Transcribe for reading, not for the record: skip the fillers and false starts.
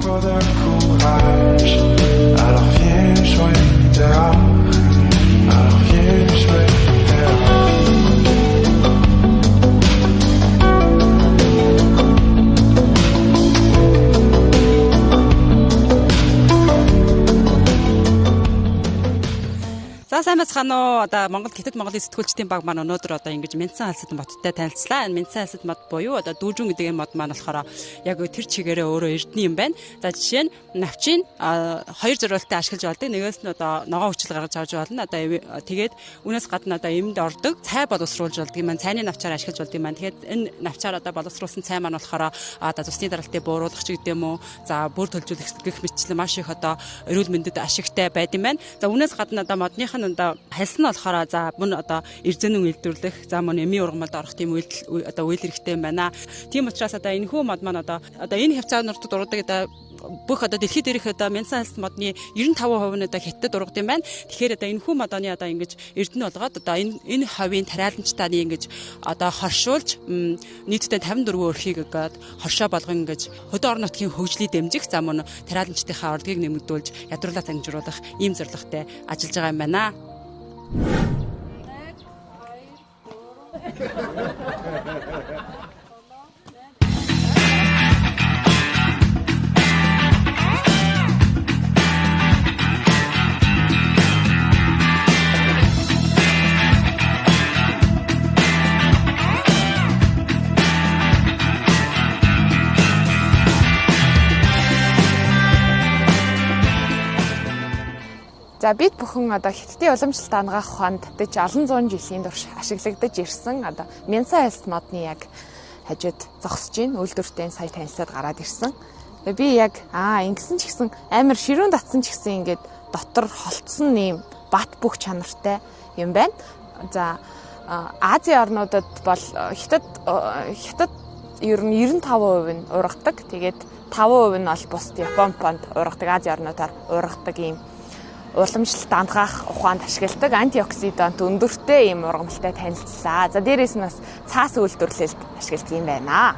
Pas de courage, alors viens jouer dehors, alors viens jouer dehors. За сайн бацхан уу одоо Монгол Хятад Монголын сэтгүүлчдийн баг маань өнөөдөр одоо ингэж Мянсан алсад модтой танилцлаа. Мянсан алсад мод буюу одоо дүүжүн гэдэг энэ мод маань болохоор яг тэр чигээрээ өөрөө эрдэнэ юм байна. За жишээ нь навчийн хоёр зориултад ашиглаж болдог. Нэгээс нь одоо ногоон хүчил гаргаж авч болно. Одоо тэгээд үүнээс гадна одоо эмд ордог цай боловсруулж болдог юм байна. Цайны навчаар ашиглаж болдог юм байна. Тэгээд энэ навчаар одоо боловсруулсан цай маань болохоор одоо цусны даралтыг бууруулах ч гэдэг юм уу. За бүр төлжүүлэх гэх мэтчлэн маш их одоо эрүүл мэндэд ашигтай байд юм байна. За үүнээс гадна одоо модных нь одоо хэлсэн нь болохоор за мөн одоо эрзэнэн үйлдвэрлэх за мөн эмийн ургамалд орох тийм одоо үйл хэрэгтэй юм байна. Тийм учраас одоо энэ хүү мод маань одоо энэ хавцаануудад ургадаг одоо бүх одоо дэлхийд дээрх одоо Мянсан алсад модны 95% нь одоо Хятадд ургад юм байна. Тэгэхээр одоо энэ хүү модоны одоо ингэж эрдэнэ болгоод одоо энэ хавийн тариаланчтааны ингэж одоо хоршуулж нийтдээ 54 өрхийг өгөөд хоршоо болгон ингэж хөдөө орон нутгийн хөгжлийг дэмжих за мөн тариаланчдынхаа орлогыг нэмэгдүүлж ядруулаа зангижруулах ийм зорилготой ажиллаж байгаа юм байна. За бид бүхэн одоо Хятадын уламжлалт ангаах ухаанд татаж олон зуун жилийн турш ашиглагдаж ирсэн одоо Мянсан алсад модны яг хажууд зогсож ийн үйлдвэртэй сая танилцаад гараад ирсэн. Би яг ингэсэн ч гэсэн амар ширүүн татсан ч гэсэн ингээд дотор холтсон нэм бат бүх чанартай юм байна. За Азийн орнуудад бол Хятад ер нь 95% нь ургадаг. Тэгээд 5% нь бол бусд Японд ургадаг, Азийн орнуудаар ургадаг юм уламжлалт ангаах ухаанд ашигладаг антиоксидант өндөртэй ийм ургамалтай танилцлаа. За дээрээс нь бас цаас үйлдвэрлэлд ашигладаг юм байна.